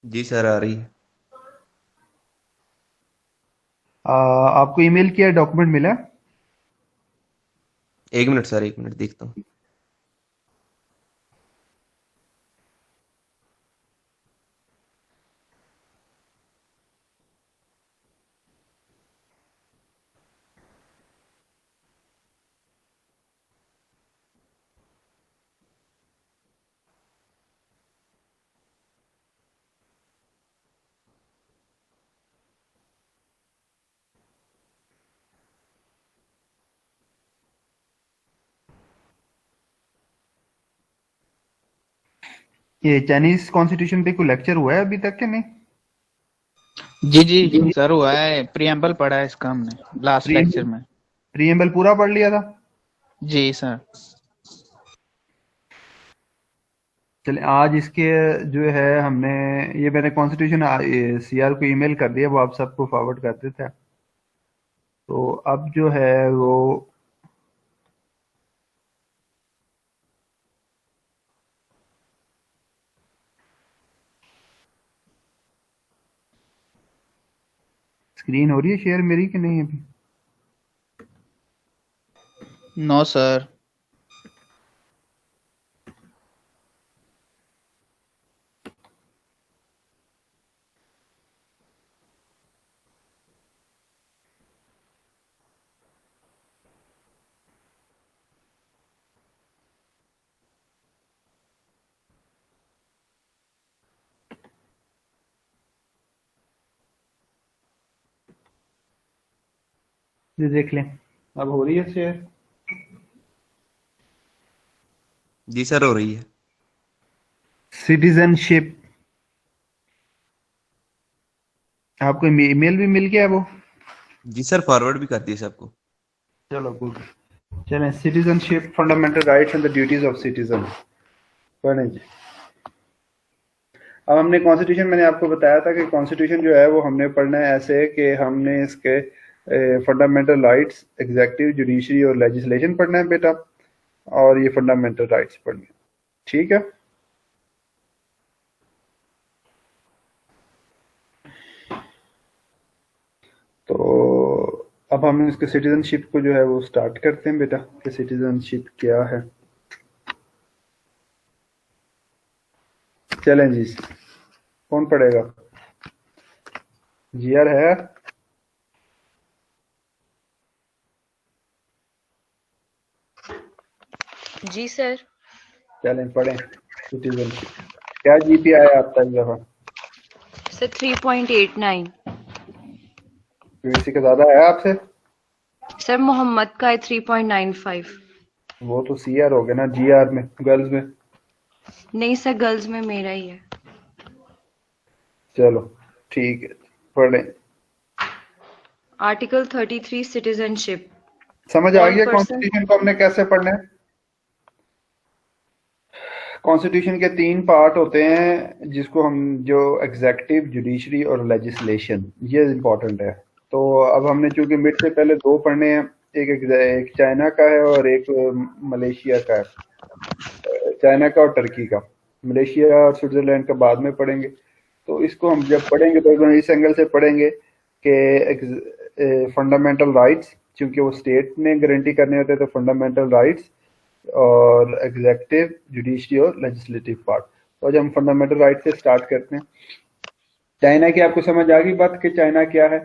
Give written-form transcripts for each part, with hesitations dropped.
جی سر آ رہی ہے. آپ کو ای میل کیا ڈاکومنٹ ملا؟ 1 منٹ سر 1 منٹ دیکھتا ہوں. یہ چائنیز کانسٹیٹیوشن پہ کوئی لیکچر ہوا ہے ابھی تک کہ نہیں؟ جی جی سر ہوا ہے، پریمبل پڑھا ہے اس کا ہم نے لاسٹ لیکچر میں. پریمبل پورا پڑھ لیا تھا؟ جی سر. چلیں آج اس کے جو ہے ہم نے یہ میں نے کانسٹیٹیوشن سی آر کو ای میل کر دیا، وہ آپ سب کو فارورڈ کر دیتا ہے. تو اب جو ہے وہ اسکرین ہو رہی ہے شیئر میری کہ نہیں ابھی؟ نو سر. یہ دیکھ لیں اب ہو رہی ہے شیئر. جی سر ہو رہی ہے. سٹیزن شپ آپ کو ای میل بھی مل گیا ہے وہ؟ جی سر فارورڈ بھی کر دیے سب کو. چلو گڈ. چلیں citizen ship fundamental rights and the duties of citizen پڑھیں جی. اب ہم نے کانسٹیٹیوشن میں نے آپ کو بتایا تھا کہ کانسٹیٹیوشن جو ہے وہ ہم نے پڑھنا ہے ایسے کہ ہم نے اس کے فنڈامنٹل رائٹس، ایگزیکٹو، جوڈیشری اور لیجسلیشن پڑھنا ہے بیٹا، اور یہ فنڈامنٹل رائٹس پڑھنے ہیں. ٹھیک ہے. تو اب ہم اس کے سٹیزن شپ کو جو ہے وہ سٹارٹ کرتے ہیں بیٹا کہ سٹیزن شپ کیا ہے. چلیں جی کون پڑھے گا؟ جی آر ہے؟ جی سر. چلیں پڑھیں. سٹیزن شپ کیا جی پی آیا آپ کا اس دفعہ؟ سر 3.89. اسی کا زیادہ ہے آپ سے؟ سر محمد کا ہے 3.95. وہ تو سی آر ہو گیا نا، جی آر میں گرلز میں. نہیں سر گرلز میں میرا ہی ہے. چلو ٹھیک ہے پڑھیں. آرٹیکل 33 سٹیزن شپ. سمجھ آ آل گیا پرسن. کانسٹیٹیوشن کو ہم نے کیسے پڑھنا ہے؟ کانسٹیٹیوشن کے 3 پارٹ ہوتے ہیں جس کو ہم جو ایگزیکٹو، جوڈیشری اور لیجسلیشن، یہ امپورٹنٹ ہے. تو اب ہم نے چونکہ مڈ سے پہلے 2 پڑھنے ہیں، ایک چائنا کا ہے اور ایک ملیشیا کا ہے. چائنا کا اور ٹرکی کا. ملیشیا اور سوئٹزرلینڈ کا بعد میں پڑھیں گے. تو اس کو ہم جب پڑھیں گے تو اس اینگل سے پڑھیں گے کہ فنڈامنٹل رائٹس، چونکہ وہ اسٹیٹ نے گارنٹی کرنے ہوتے ہیں، تو فنڈامنٹل رائٹس اور ایگزیکٹو، جوڈیشری اور لیجسلیٹو پارٹ. تو آج ہم فنڈامنٹل رائٹ سے سٹارٹ کرتے ہیں. چائنا کی آپ کو سمجھ آ گئی بات کہ چائنا کیا ہے؟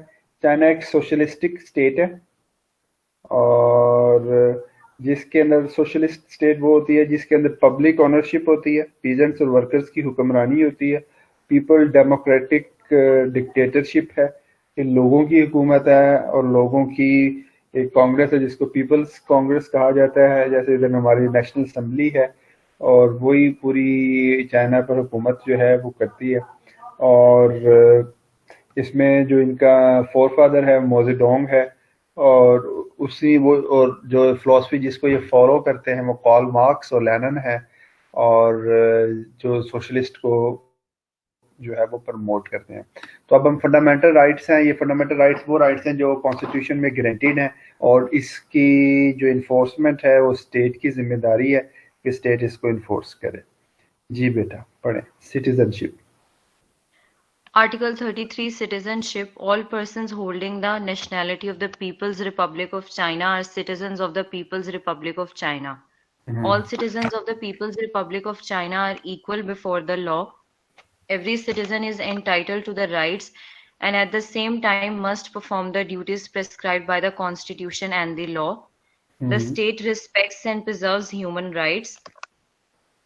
چائنا ایک سوشلسٹک اسٹیٹ ہے، اور جس کے اندر سوشلسٹ اسٹیٹ وہ ہوتی ہے جس کے اندر پبلک اونرشپ ہوتی ہے، پیزنٹس اور ورکرز کی حکمرانی ہوتی ہے، پیپل ڈیموکریٹک ڈکٹیٹرشپ ہے، کہ لوگوں کی حکومت ہے اور لوگوں کی ایک کانگریس ہے جس کو پیپلز کانگریس کہا جاتا ہے، جیسے ادھر ہماری نیشنل اسمبلی ہے، اور وہی پوری چائنا پر حکومت جو ہے وہ کرتی ہے. اور اس میں جو ان کا فور فادر ہے موزے ڈونگ ہے، اور اسی وہ اور جو فلسفی جس کو یہ فالو کرتے ہیں وہ کارل مارکس اور لینن ہے، اور جو سوشلسٹ کو جو ہے وہ پروموٹ کرتے ہیں. تو اب ہم فنڈامنٹل رائٹس ہیں، یہ فنڈامنٹل رائٹس وہ رائٹس ہیں جو کانسٹیٹیوشن میں گارنٹیڈ ہیں، اور اس کی جو انفورسمنٹ ہے وہ اسٹیٹ کی ذمہ داری ہے کہ اسٹیٹ اس کو انفورس کرے. جی بیٹا پڑھیں. Citizen ship. Article 33 Citizenship. All persons holding the nationality of the People's Republic of China are citizens of the People's Republic of China. All citizens of the People's Republic of China are equal before the law. Every citizen is entitled to the rights and at the same time must perform the duties prescribed by the Constitution and the law. The state respects and preserves human rights.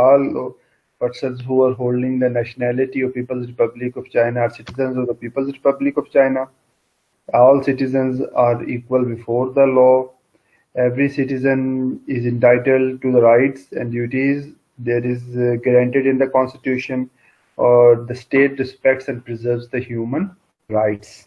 all persons who are holding the nationality of People's Republic of China are citizens of the People's Republic of China. All citizens are equal before the law. Every citizen is entitled to the rights and duties that is guaranteed in the Constitution, or the state respects and preserves the human rights.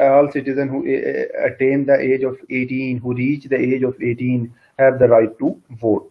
all citizen who attain the age of 18, who reach the age of 18, have the right to vote.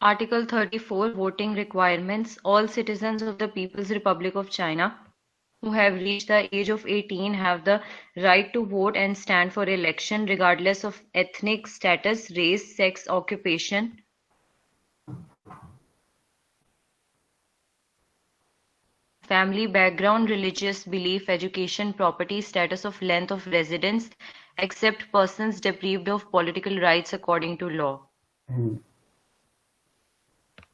Article 34 Voting requirements. All citizens of the People's Republic of China who have reached the age of 18 have the right to vote and stand for election regardless of ethnic status, race, sex, occupation, family background, religious belief, education, property, status of length of residence, except persons deprived of political rights according to law.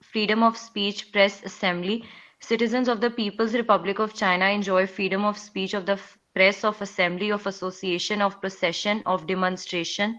Freedom of speech, press, assembly. Citizens of the People's Republic of China enjoy freedom of speech, of the press, of assembly, of association, of procession, of demonstration.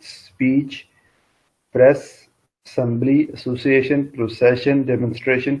speech, press, assembly, association, procession, demonstration,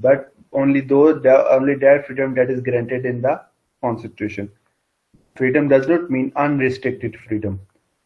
but only that freedom that is granted in the Constitution. Freedom does not mean unrestricted freedom.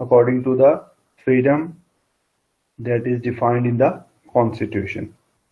according to the freedom that is defined in the Constitution.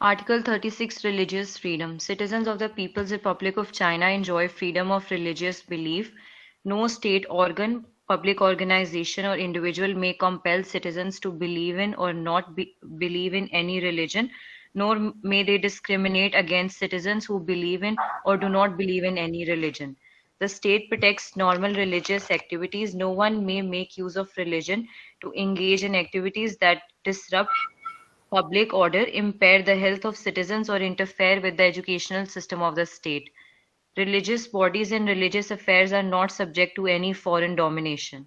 Article 36 Religious freedom. Citizens of the People's Republic of China enjoy freedom of religious belief. No state organ, public organization, or individual may compel citizens to believe in or not believe in any religion, nor may they discriminate against citizens who believe in or do not believe in any religion. The state protects normal religious activities. No one may make use of religion to engage in activities that disrupt public order, impair the health of citizens, or interfere with the educational system of the state. Religious bodies and religious affairs are not subject to any foreign domination.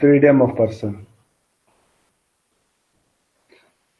freedom of person.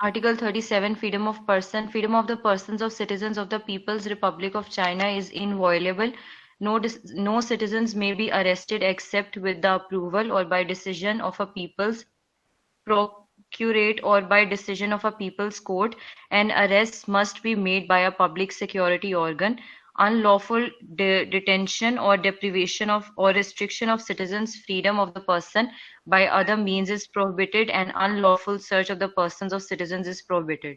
Article 37 Freedom of person. Freedom of the persons of citizens of the People's Republic of China is inviolable. No citizens may be arrested except with the approval or by decision of a people's procurate or by decision of a people's court. An arrest must be made by a public security organ. Unlawful detention or deprivation of or restriction of citizens' freedom of the person by other means is prohibited, and unlawful search of the persons of citizens is prohibited.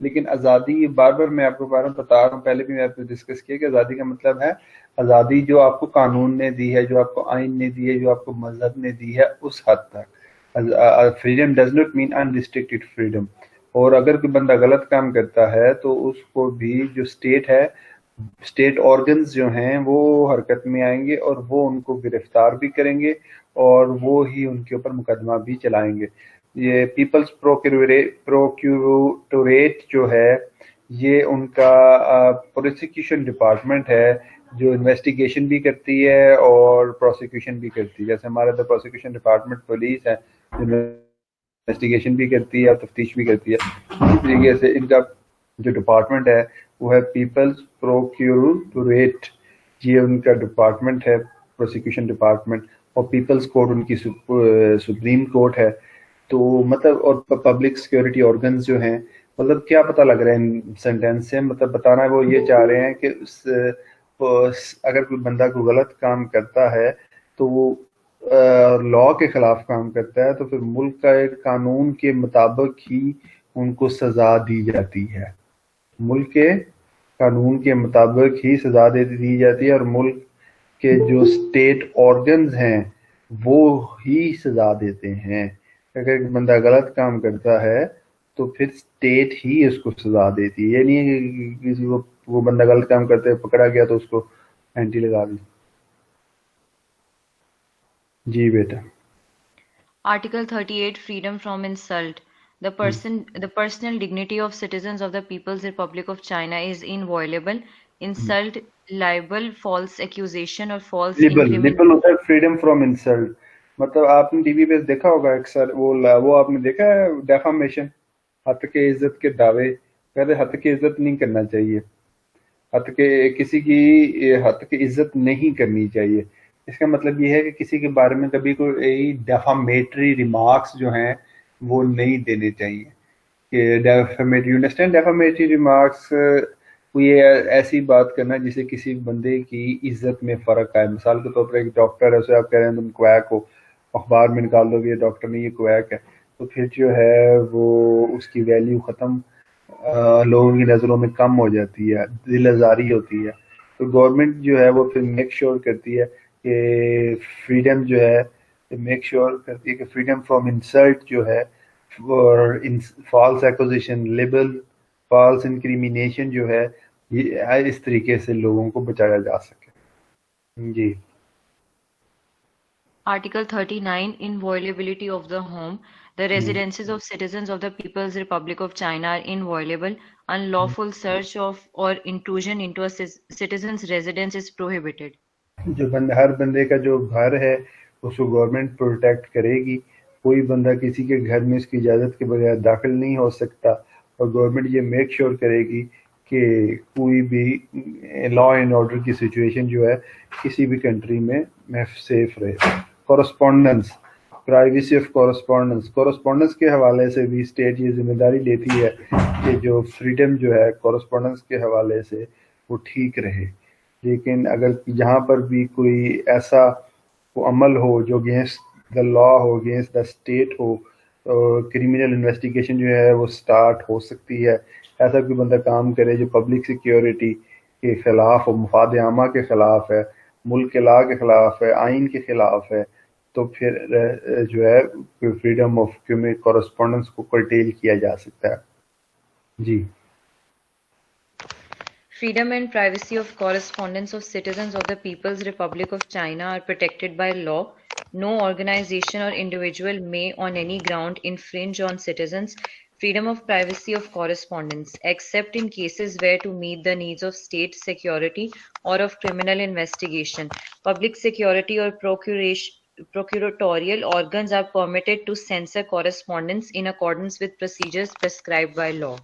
لیکن آزادی بار بار میں آپ کو بتا رہا ہوں، پہلے بھی میں آپ کو ڈسکس کیا کہ آزادی کا مطلب ہے آزادی جو آپ کو قانون نے دی ہے، جو آپ کو آئین نے دی ہے، جو آپ کو مذہب نے دی ہے، اس حد تک freedom does not mean unrestricted freedom. اور اگر کوئی بندہ غلط کام کرتا ہے تو اس کو بھی جو اسٹیٹ ہے، اسٹیٹ آرگنز جو ہیں وہ حرکت میں آئیں گے اور وہ ان کو گرفتار بھی کریں گے اور وہ ہی ان کے اوپر مقدمہ بھی چلائیں گے. یہ پیپلز پروکیوٹوریٹ جو ہے یہ ان کا پروسیکیوشن ڈپارٹمنٹ ہے جو انویسٹیگیشن بھی کرتی ہے اور پروسیکیوشن بھی کرتی ہے. جیسے ہمارے ادھر پروسیکیوشن ڈپارٹمنٹ پولیس ہے، انویسٹیگیشن بھی کرتی ہے اور تفتیش بھی کرتی ہے. اسی طریقے سے ان کا جو ڈپارٹمنٹ ہے وہ ہے پیپلز پروکیوٹوریٹ، یہ ان کا ڈپارٹمنٹ ہے، پروسیکیوشن ڈپارٹمنٹ. اور پیپلز کورٹ ان کی سپریم کورٹ ہے. تو مطلب اور پبلک سیکیورٹی آرگنز جو ہیں، مطلب کیا پتہ لگ رہا ہے ان سینٹینس سے، مطلب بتانا وہ یہ چاہ رہے ہیں کہ اگر کوئی بندہ کوئی غلط کام کرتا ہے تو وہ لا کے خلاف کام کرتا ہے تو پھر ملک کا ایک قانون کے مطابق ہی ان کو سزا دی جاتی ہے. ملک کے قانون کے مطابق ہی سزا دی جاتی ہے اور ملک کے جو اسٹیٹ آرگنز ہیں وہ ہی سزا دیتے ہیں. اگر ایک بندہ غلط کام کرتا ہے تو پھر اسٹیٹ ہی اس کو سزا دیتی ہے. یہ نہیں ہے کہ کسی کو وہ بندہ غلط کام کرتے پکڑا گیا تو اس کو اینٹی لگا دی. جی بیٹا. Article 38 Freedom from insult. The personal dignity of citizens of the People's Republic of China is inviolable. Insult, libel, false accusation اور false لیبل incrimination. ہوتا ہے فریڈم فرام انسلٹ. مطلب آپ نے ٹی وی پہ دیکھا ہوگا اکثر وہ آپ نے دیکھا ہے ڈیفامیشن، حتک عزت کے دعوے. کہتے حتک عزت نہیں کرنا چاہیے، کسی کی حتک عزت نہیں کرنی چاہیے. اس کا مطلب یہ ہے کہ کسی کے بارے میں کبھی کوئی ڈیفامیٹری ریمارکس جو ہیں وہ نہیں دینے چاہیے. کہ ڈیفامیٹری ریمارکس کوئی ایسی بات کرنا جسے کسی بندے کی عزت میں فرق آئے. مثال کے طور پر ایک ڈاکٹر ہے، اسے آپ کہہ رہے ہیں تم کویک ہو، اخبار میں نکال دو گے یہ ڈاکٹر نہیں یہ کویک ہے، تو پھر جو ہے وہ اس کی ویلیو ختم، لوگوں کی نظروں میں کم ہو جاتی ہے، دل آزاری ہوتی ہے. تو گورنمنٹ جو ہے وہ پھر میک شیور کرتی ہے کہ فریڈم جو ہے، میک شیور کرتی ہے کہ فریڈم فرام انسلٹ جو ہے، فالس ایکوزیشن، لیبل، فالس انکریمینیشن جو ہے، یہ اس طریقے سے لوگوں کو بچایا جا سکے. جی. Article 39 Inviolability of the home. The residences of citizens of the People's Republic of China are inviolable. Unlawful search of or intrusion into a citizen's residence is prohibited. جو ہر بندے کا جو گھر ہے اس کو گورنمنٹ پروٹیکٹ کرے گی. کوئی بندہ کسی کے گھر میں اس کی اجازت کے بغیر داخل نہیں ہو سکتا، اور گورنمنٹ یہ میک شیور کرے گی کہ کوئی بھی لا اینڈ آرڈر کی سچویشن جو ہے کسی بھی کنٹری میں سیف رہے. کورسپونڈنس، پرائیویسی آف کورسپونڈنس کے حوالے سے بھی اسٹیٹ یہ ذمہ داری لیتی ہے کہ جو فریڈم جو ہے کورسپونڈنس کے حوالے سے وہ ٹھیک رہے. لیکن اگر یہاں پر بھی کوئی ایسا عمل ہو جو against the law who, against the state who, criminal investigation جو ہے وہ سٹارٹ ہو سکتی ہے. ایسا کوئی بندہ کام کرے جو پبلک سیکیورٹی کے خلاف ہو، مفاد عامہ کے خلاف ہے، ملک کے لا کے خلاف ہے، آئین کے خلاف ہے، تو پھر جو ہے فریڈم آف کورسپونڈنس کو کرٹیل کیا جا سکتا ہے. جی. Freedom and privacy of correspondence of citizens of the People's Republic of China are protected by law. No organization or individual may, on any ground, infringe on citizens' freedom of privacy of correspondence, except in cases where to meet the needs of state security or of criminal investigation. Public security or procuratorial organs are permitted to censor correspondence in accordance with procedures prescribed by law.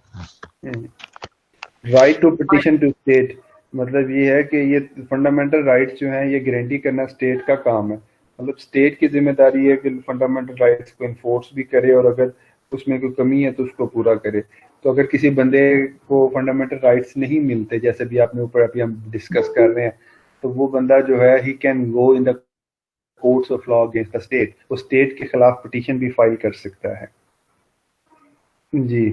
Right to petition to state, مطلب یہ ہے کہ یہ fundamental rights جو ہیں یہ guarantee کرنا state کا کام ہے. مطلب اسٹیٹ کی ذمہ داری ہے کہ فنڈامنٹل رائٹس کو انفورس بھی کرے اور اگر اس میں کوئی کمی ہے تو اس کو پورا کرے. تو اگر کسی بندے کو فنڈامنٹل رائٹس نہیں ملتے، جیسے بھی آپ نے اوپر ابھی ہم ڈسکس کر رہے ہیں، تو وہ بندہ جو ہے he can go in the courts of law against the state. وہ اسٹیٹ کے خلاف پٹیشن بھی فائل کر سکتا ہے. جی.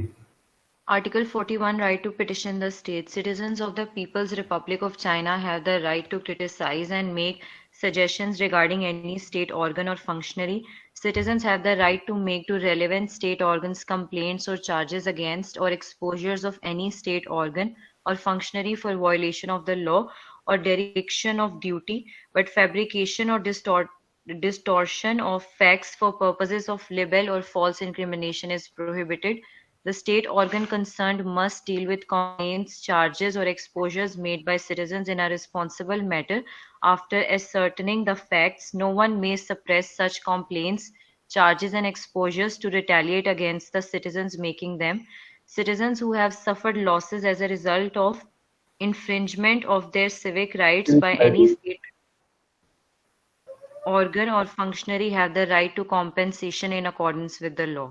Article 41 Right to petition the state. Citizens of the People's Republic of China have the right to criticize and make suggestions regarding any state organ or functionary. Citizens have the right to make to relevant state organs complaints or charges against or exposures of any state organ or functionary for violation of the law or dereliction of duty, but fabrication or distortion of facts for purposes of libel or false incrimination is prohibited. The state organ concerned must deal with complaints, charges, or exposures made by citizens in a responsible manner. After ascertaining the facts, no one may suppress such complaints, charges, and exposures to retaliate against the citizens making them. Citizens who have suffered losses as a result of infringement of their civic rights by any state organ or functionary have the right to compensation in accordance with the law.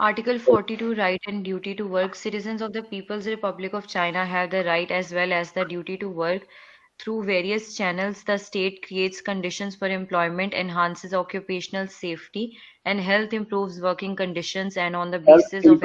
Article 42 Right and duty to work. Citizens of the People's Republic of China have the right as well as the duty to work. Through various channels, the state creates conditions for employment, enhances occupational safety and health, improves working conditions, and on the basis of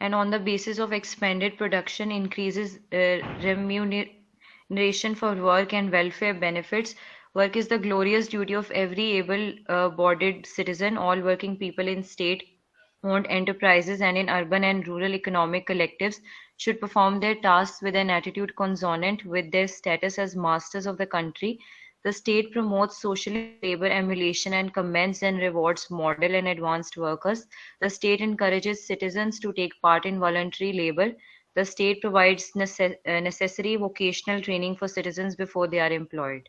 and on the basis of expanded production increases remuneration for work and welfare benefits. Work is the glorious duty of every able-bodied citizen. All working people in state-owned enterprises and in urban and rural economic collectives should perform their tasks with an attitude consonant with their status as masters of the country. The state promotes social labor emulation and commends and rewards model and advanced workers. The state encourages citizens to take part in voluntary labor. The state provides necessary vocational training for citizens before they are employed.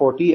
40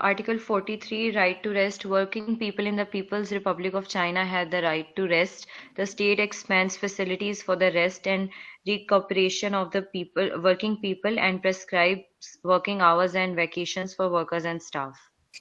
Article 43 Right to rest. Working people in the People's Republic of China have the right to rest. The state expands facilities for the rest and recuperation of the working people and prescribes working hours and vacations for workers and staff.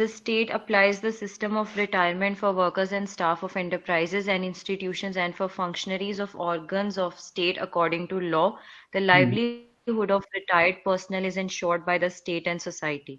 The state applies the system of retirement for workers and staff of enterprises and institutions and for functionaries of organs of state according to law. The livelihood of retired personnel is ensured by the state and society.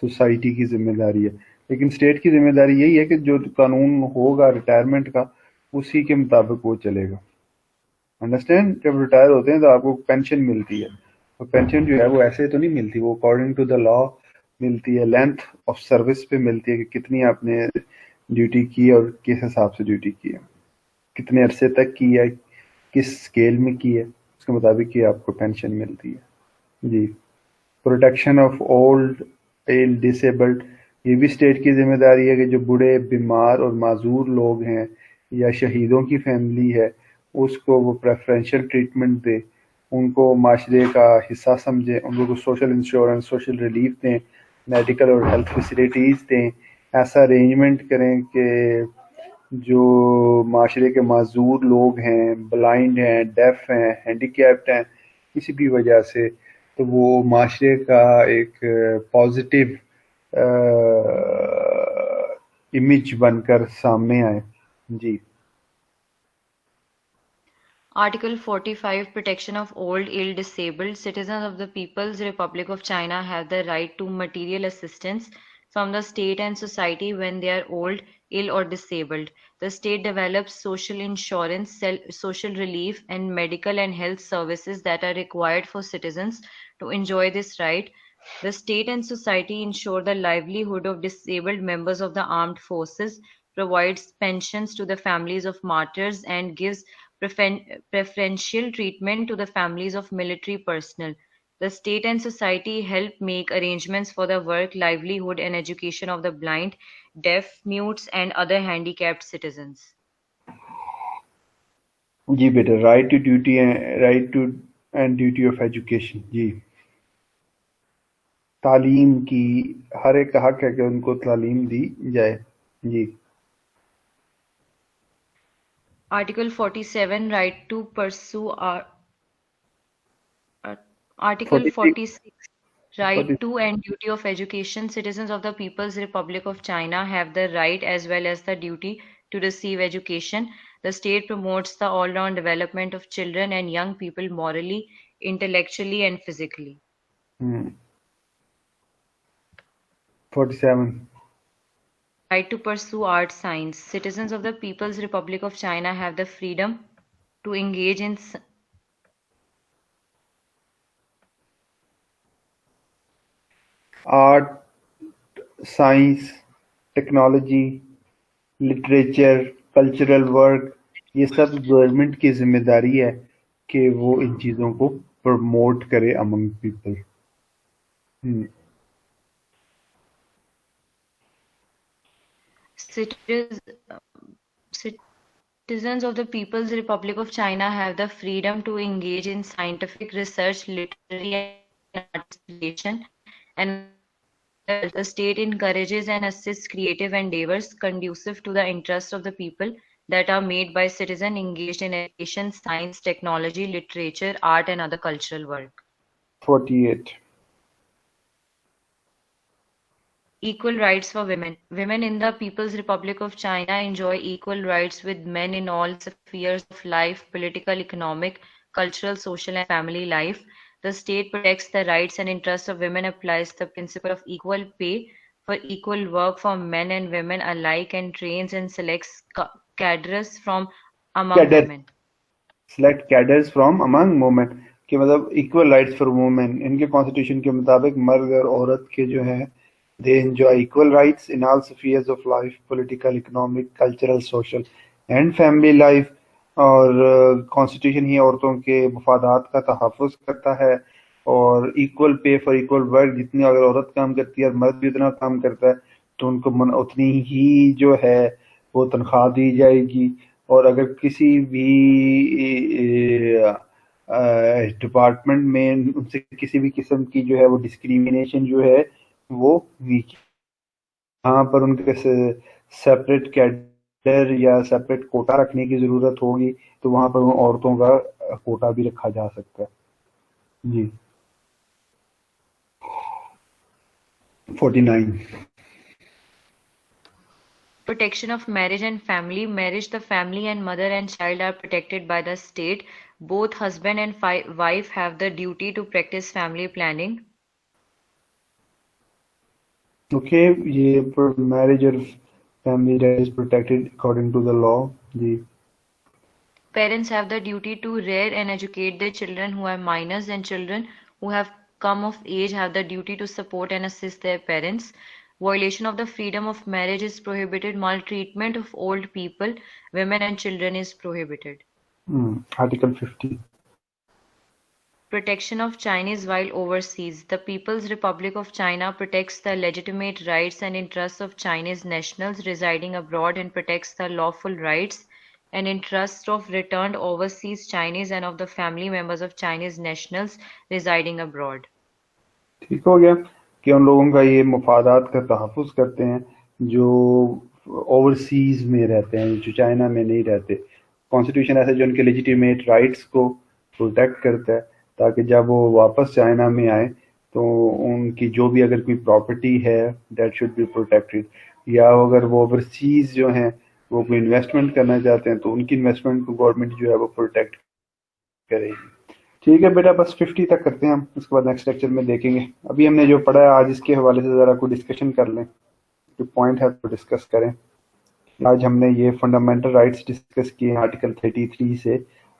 Society کی ذمہ داری ہے. لیکن state کی ذمہ داری یہی ہے کہ جو قانون ہوگا ریٹائرمنٹ کا اسی کے مطابق وہ چلے گا. انڈرسٹینڈ؟ جب ریٹائر ہوتے ہیں تو آپ کو پینشن ملتی ہے، اور پینشن جو ہے وہ ایسے تو نہیں ملتی، وہ اکارڈنگ ٹو دا لا ملتی ہے، لینتھ آف سروس پہ ملتی ہے کہ کتنی آپ نے ڈیوٹی کی اور کس حساب سے ڈیوٹی کی ہے، کتنے عرصے تک کی ہے، کس اسکیل میں کی ہے، اس کے مطابق یہ آپ کو پینشن ملتی ہے. جی. پروٹیکشن آف اولڈ ایل ڈسیبلڈ، یہ بھی اسٹیٹ کی ذمہ داری ہے کہ جو بوڑھے، بیمار اور معذور لوگ ہیں یا شہیدوں کی فیملی ہے اس کو وہ پریفرینشیل ٹریٹمنٹ دے، ان کو معاشرے کا حصہ سمجھیں، ان کو سوشل انشورنس، سوشل ریلیف دیں، میڈیکل اور ہیلتھ فیسلٹیز دیں. ایسا ارینجمنٹ کریں کہ جو معاشرے کے معذور لوگ ہیں، بلائنڈ ہیں، ڈیف ہیں، ہینڈی کیپڈ ہیں کسی بھی وجہ سے، تو وہ معاشرے کا ایک پازیٹیو امیج بن کر سامنے آئے. جی. Article 45 Protection of old, ill, disabled. Citizens of the People's Republic of China have the right to material assistance from the state and society when they are old, ill, or disabled. The state develops social insurance, social relief, and medical and health services that are required for citizens to enjoy this right. The state and society ensure the livelihood of disabled members of the armed forces, provides pensions to the families of martyrs, and gives preferential treatment to the families of military personnel. The state and society help make arrangements for the work, livelihood, and education of the blind, deaf, mutes, and other handicapped citizens. جی بیٹا. Right to duty and duty of education. جی. تعلیم کی ہر ایک کا حق ہے کہ ان کو تعلیم دی جائے. جی. Article 47 Right to pursue Article 46 Right to and duty of education. Citizens of the People's Republic of China have the right as well as the duty to receive education. The state promotes the all-round development of children and young people morally, intellectually, and physically. 47. Right to pursue art, science. Citizens of the People's Republic of China have the freedom to engage in art, science, technology, literature, cultural work, یہ سب government کی ذمہ داری ہے کہ وہ ان چیزوں کو promote کرے among people. Citizens of the People's Republic of China have the freedom to engage in scientific research, literary and arts creation, and the state encourages and assists creative endeavors conducive to the interests of the people that are made by citizens engaged in education, science, technology, literature, art, and other cultural work. 48. Equal rights for women. Women in the People's Republic of China enjoy equal rights with men in all spheres of life, political, economic, cultural, social, and family life. The state protects the rights and interests of women, applies the principle of equal pay for equal work for men and women alike, and trains and selects cadres from among women. Select cadres from among women کہ مطلب equal rights for women. ان کے constitution کے مطابق مرد اور عورت کے جو ہیں they enjoy equal rights in all spheres of life, political, economic, cultural, social and family life. اور کانسٹیٹیوشن ہی عورتوں کے مفادات کا تحفظ کرتا ہے، اور equal pay for equal work, جتنی اگر عورت کام کرتی ہے اور مرد بھی اتنا کام کرتا ہے تو ان کو اتنی ہی جو ہے وہ تنخواہ دی جائے گی. اور اگر کسی بھی ڈپارٹمنٹ میں ان سے کسی بھی قسم کی جو ہے وہ ڈسکریمنیشن جو ہے وہ ویک، یہاں پر ان کے سیپریٹ کیڈر یا سیپریٹ کوٹا رکھنے کی ضرورت ہوگی تو وہاں پر عورتوں کا کوٹا بھی رکھا جا سکتا ہے. جی. 49. Protection of marriage and family. Marriage, the family and mother and child are protected by the state. Both husband and wife have the duty to practice family planning. Okay, یہ marriage اور family right is protected according to the law. G Parents have the duty to rear and educate their children who are minors, and children who have come of age have the duty to support and assist their parents. Violation of the freedom of marriage is prohibited. Maltreatment of old people, women, and children is prohibited. Article 50. Protection of Chinese while overseas. The People's Republic of China protects the legitimate rights and interests of Chinese nationals residing abroad and protects the lawful rights and interests of returned overseas Chinese and of the family members of Chinese nationals residing abroad. ٹھیک ہو گیا کہ ان لوگوں کا یہ مفادات کا تحفظ کرتے ہیں جو اوورسیز میں رہتے ہیں، جو چائنا میں نہیں رہتے. کانسٹیٹیوشن ایسا جو ان کے لیجیٹیمیٹ رائٹس کو پروٹیکٹ کرتا ہے تاکہ جب وہ واپس چائنا میں آئے تو ان کی جو بھی اگر کوئی پراپرٹی ہے دیٹ شوڈ بی پروٹیکٹڈ، یا اگر وہ اوورسیز جو ہیں وہ کوئی انویسٹمنٹ کرنا چاہتے ہیں تو ان کی انویسٹمنٹ کو گورنمنٹ جو ہے وہ پروٹیکٹ کرے گی. ٹھیک ہے بیٹا، بس 50 تک کرتے ہیں ہم، اس کے بعد نیکسٹ لیکچر میں دیکھیں گے. ابھی ہم نے جو پڑھا ہے آج اس کے حوالے سے ذرا کوئی ڈسکشن کر لیں، جو پوائنٹ ہے تو ڈسکس کریں. آج ہم نے یہ فنڈامنٹل رائٹس ڈسکس کیے ہیں آرٹیکل 33 سے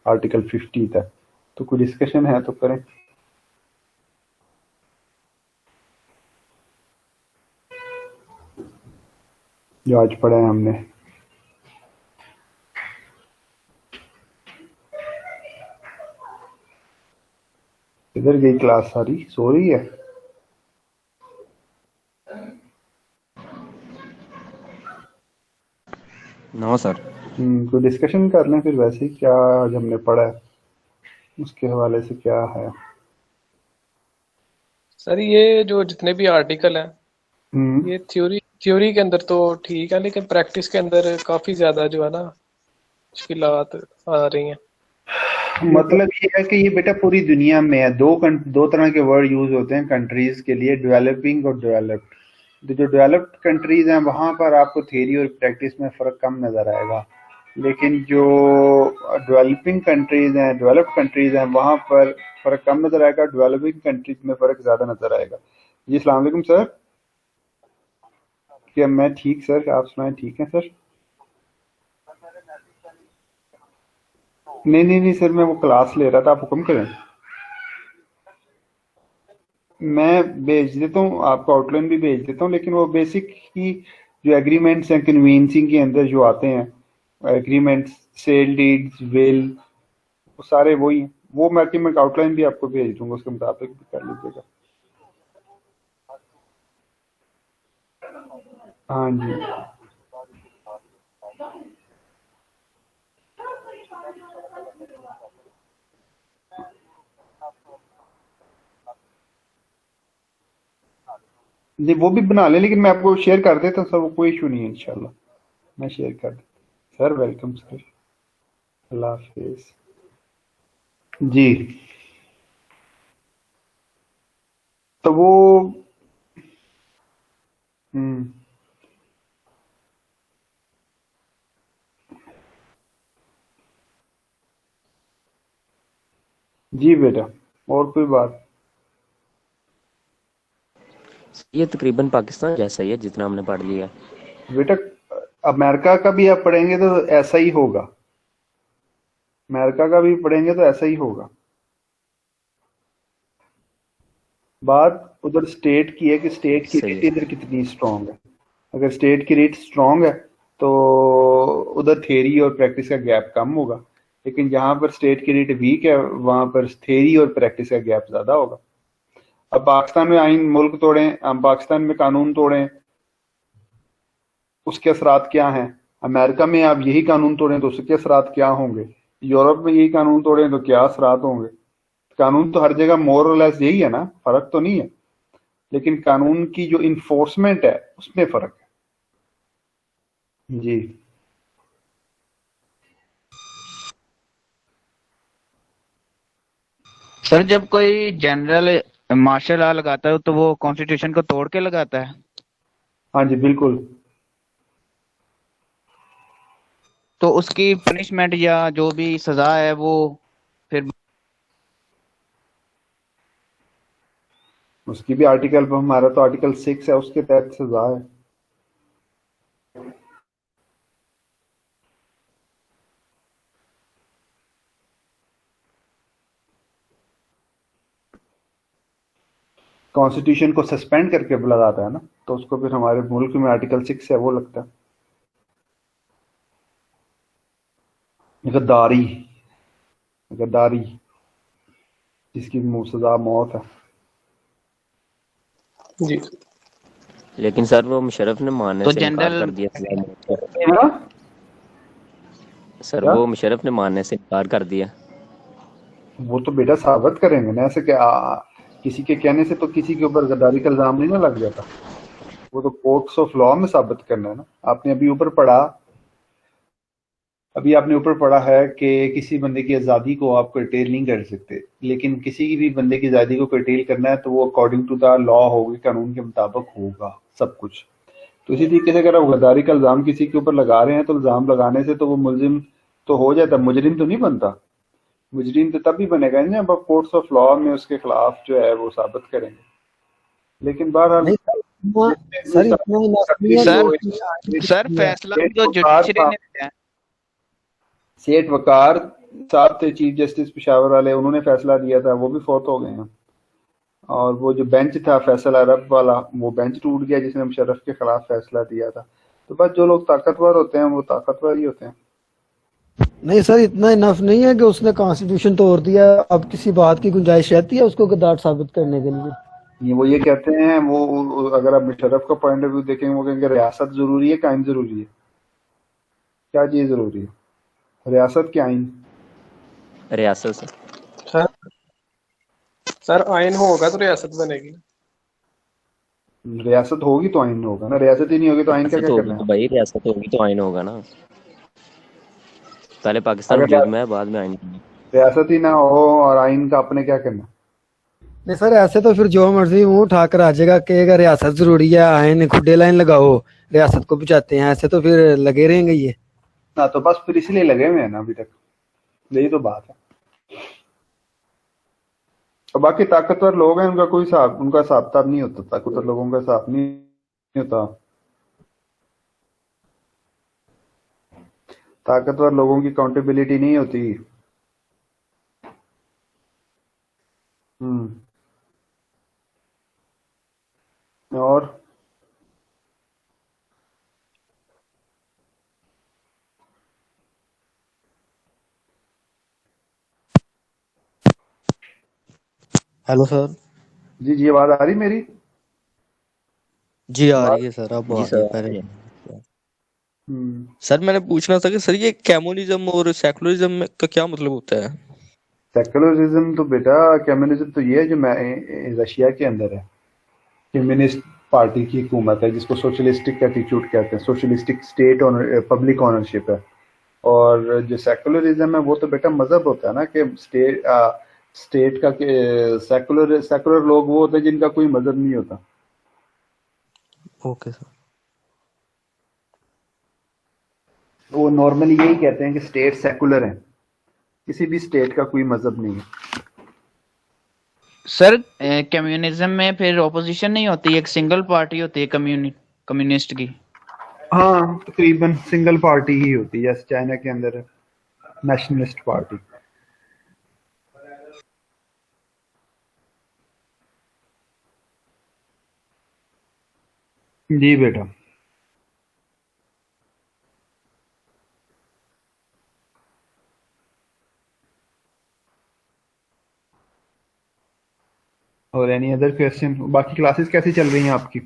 آرٹیکل 50 تک، تو کوئی ڈسکشن ہے تو کریں. جو آج پڑھا ہے ہم نے. ادھر گئی کلاس ساری، سو رہی ہے. نو سر. کوئی ڈسکشن کر لیں پھر ویسے ہی کیا آج ہم نے پڑھا ہے اس کے حوالے سے کیا ہے. سر یہ جو جتنے بھی آرٹیکل ہیں یہ تھیوری کے اندر تو ٹھیک ہے، لیکن پریکٹس کے اندر کافی زیادہ جو ہے نا مشکلات آ رہی ہیں. مطلب یہ ہے کہ یہ بیٹا پوری دنیا میں ہے، دو طرح کے ورڈ یوز ہوتے ہیں کنٹریز کے لیے، ڈیولپنگ اور ڈیولپڈ. جو ڈیولپڈ کنٹریز ہیں وہاں پر آپ کو تھیوری اور پریکٹس میں فرق کم نظر آئے گا، لیکن جو ڈیولپنگ کنٹریز ہیں، ڈیولپڈ کنٹریز ہیں، وہاں پر فرق کم نظر آئے گا، ڈیولپنگ کنٹریز میں فرق زیادہ نظر آئے گا. جی السلام علیکم سر. کیا میں ٹھیک سر، آپ سنائیں ٹھیک ہیں سر؟ نہیں سر، میں وہ کلاس لے رہا تھا، آپ حکم کریں. میں بھیج دیتا ہوں آپ کو، آؤٹ لائن بھی بھیج دیتا ہوں، لیکن وہ بیسک ہی جو ایگریمنٹس ہیں کنوینسنگ کے اندر جو آتے ہیں ایگریمنٹس، سیل ڈیڈز، ویل، وہ سارے وہی ہیں. وہ میں آؤٹ لائن بھی آپ کو بھیج دوں گا، اس کے مطابق بھی کر لیجیے گا. ہاں جی جی وہ بھی بنا لیں، لیکن میں آپ کو شیئر کر دیتا ہوں سر، وہ کوئی ایشو نہیں ہے، انشاءاللہ میں شیئر کر دیتا ہوں. سر ویلکم سر، اللہ حافظ. جی تو وہ جی بیٹا اور کوئی بات؟ یہ تقریباً پاکستان جیسا ہی ہے جتنا ہم نے پڑھ لیا. بیٹا امریکہ کا بھی آپ پڑھیں گے تو ایسا ہی ہوگا، امریکہ کا بھی پڑھیں گے تو ایسا ہی ہوگا. بات ادھر اسٹیٹ کی ہے کہ اسٹیٹ کی ریٹ ادھر کتنی اسٹرانگ ہے. اگر اسٹیٹ کی ریٹ اسٹرانگ ہے تو ادھر تھیری اور پریکٹس کا گیپ کم ہوگا، لیکن جہاں پر اسٹیٹ کی ریٹ ویک ہے وہاں پر تھیری اور پریکٹس کا گیپ زیادہ ہوگا. اب پاکستان میں آئین ملک توڑیں، ہم پاکستان میں قانون توڑیں، اس کے اثرات کیا ہیں؟ امریکہ میں آپ یہی قانون توڑیں تو اس کے اثرات کیا ہوں گے؟ یورپ میں یہی قانون توڑیں تو کیا اثرات ہوں گے؟ قانون تو ہر جگہ مور اور لیس یہی ہے نا، فرق تو نہیں ہے، لیکن قانون کی جو انفورسمنٹ ہے اس میں فرق ہے. جی سر جب کوئی جنرل مارشل لا لگاتا ہے تو وہ کانسٹیٹیوشن کو توڑ کے لگاتا ہے؟ ہاں جی بالکل. تو اس کی پنشمنٹ یا جو بھی سزا ہے وہ پھر اس کی بھی آرٹیکل پر ہمارا تو آرٹیکل 6 ہے، اس کے تحت سزا ہے. کانسٹیٹیوشن کو سسپینڈ کر کے لگاتا ہے نا، تو اس کو پھر ہمارے ملک میں آرٹیکل 6 ہے وہ لگتا ہے. غداری جس کی سزا موت ہے. جی لیکن سر وہ مشرف نے ماننے تو سے انکار جنرل کر دیا سزا موت کا. ہاں؟ سر کیا؟ وہ مشرف نے ماننے سے انکار کر دیا. وہ تو بیٹا ثابت کریں گے نا، ایسے کہ کسی کے کہنے سے تو کسی کے اوپر غداری کا الزام نہیں نہ لگ جاتا. وہ تو کورٹس آف لا میں ثابت کرنا ہے نا. آپ نے ابھی اوپر پڑھا ہے کہ کسی بندے کی آزادی کو آپ کرٹیل نہیں کر سکتے، لیکن کسی بھی بندے کی آزادی کو کرٹیل کرنا ہے تو وہ اکارڈنگ ٹو دا لا ہوگی، قانون کے مطابق ہوگا سب کچھ. تو اسی طریقے سے اگر آپ غداری کا الزام کسی کے اوپر لگا رہے ہیں تو الزام لگانے سے تو وہ ملزم تو ہو جاتا، مجرم تو نہیں بنتا. مجرم تو تب بھی بنے گا جب آپ کورٹس آف لا میں اس کے خلاف جو ہے وہ ثابت کریں گے. لیکن بہرحال سر اتنا سر فیصلہ جو جوڈیشری نے دیا ہے. سیٹ وقار صاحب تھے چیف جسٹس پشاور والے، انہوں نے فیصلہ دیا تھا، وہ بھی فوت ہو گئے ہیں. اور وہ جو بینچ تھا فیصل عرب والا، وہ بینچ ٹوٹ گیا جس نے مشرف کے خلاف فیصلہ دیا تھا. تو بس جو لوگ طاقتور ہوتے ہیں وہ طاقتور ہی ہوتے ہیں. نہیں سر اتنا انف نہیں ہے کہ اس نے کانسٹیٹیوشن توڑ دیا، اب کسی بات کی گنجائش رہتی ہے اس کو غدار ثابت کرنے کے لیے. وہ یہ کہتے ہیں، وہ اگر آپ مشرف کا پوائنٹ آف ویو دیکھیں وہ کہیں گے ریاست ضروری ہے کہ آئین ضروری ہے؟ کیا چیز ضروری ہے، ریاست کے آئین؟ ریاست سے سر آئین ہوگا تو ریاست بنے گی. ریاست ہوگی تو آئین ہوگا نا، ریاست ہی نہیں ہوگی تو آئین کیا کرنا ہے؟ بھائی ریاست ہوگی تو آئین ہوگا نا. پہلے پاکستان وجود میں ہے، بعد میں آئین. ریاست ہی نہ ہو اور آئین کا اپنے کیا کرنا؟ نہیں سر ایسے تو پھر جو مرضی منہ اٹھا کر آ جائے گا کہ اگر ریاست ضروری ہے آئین کھڈے لائن لگاؤ ریاست کو بچاتے ہیں، ایسے تو پھر لگے رہیں گے یہ. ہاں تو بس پھر اس لیے لگے ہوئے ہیں نا ابھی تک، یہی تو بات ہے. اور باقی طاقتور لوگ ہیں، ان کا کوئی حساب، ان کا حساب کتاب نہیں ہوتا. طاقتور لوگوں کا حساب نہیں ہوتا. طاقتور لوگوں کی اکاؤنٹیبلٹی نہیں ہوتی. اور ہیلو سر. جی آواز آ رہی میری؟ جی آ رہی ہے سر. اب جی سر. سر میں نے پوچھنا تھا کہ سر یہ کمیونزم اور سیکولرزم کا کیا مطلب ہوتا ہے؟ سیکولرزم تو بیٹا، کمیونزم تو یہ ہے جو رشیا کے اندر ہے، کمیونسٹ پارٹی کی حکومت ہے جس کو سوشلسٹک ایٹیٹیوڈ کہتے ہیں، سوشلسٹک اسٹیٹ پبلک اونرشپ ہے. اور جو سیکولرزم ہے وہ تو بیٹا مذہب ہوتا ہے نا، کہ اسٹیٹ کا سیکولر لوگ وہ ہوتے ہیں جن کا کوئی مذہب نہیں ہوتا. Okay sir. وہ نارملی یہی کہتے ہیں کہ اسٹیٹ سیکولر ہے، کسی بھی اسٹیٹ کا کوئی مذہب نہیں ہے. سر کمیونزم میں پھر اپوزیشن نہیں ہوتی، ایک سنگل پارٹی ہوتی ہے کمیونسٹ کی. ہاں تقریباً سنگل پارٹی ہی ہوتی ہے، جیسے چائنا کے اندر ہے نیشنلسٹ پارٹی. جی بیٹا. اور اینی ادر کویسچن؟ باقی کلاسز کیسی چل رہی ہیں آپ کی؟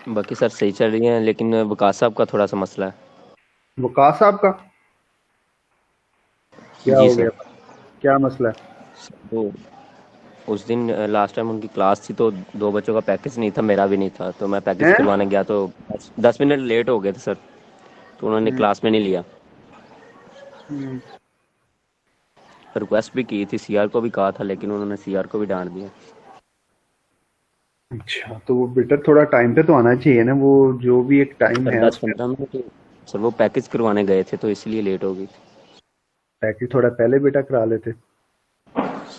باقی سر صحیح چل رہی ہیں، لیکن وقاص صاحب کا تھوڑا سا مسئلہ ہے. وقاص صاحب کا کیا جی ہو سر. گیا؟ کیا مسئلہ ہے؟ وہ اس دن لاسٹ ٹائم ان کی کلاس تھی تو 2 بچوں کا پیکج نہیں تھا، میرا بھی نہیں تھا، تو میں پیکج کروانے گیا تو 10 منٹ لیٹ ہو گئے تھے سر، تو انہوں نے کلاس میں نہیں لیا. ریکویسٹ بھی کی تھی، سی آر کو بھی کہا تھا، لیکن انہوں نے سی آر کو بھی ڈانٹ دیا. اچھا تو وہ بیٹا تھوڑا ٹائم پہ تو آنا چاہیے نا، وہ جو بھی ایک ٹائم ہے. 10-15 منٹ سر، وہ پیکج کروانے گئے تھے تو اس لیے لیٹ ہو گئی. پیکج تھوڑا پہلے بیٹا کرا لیتے.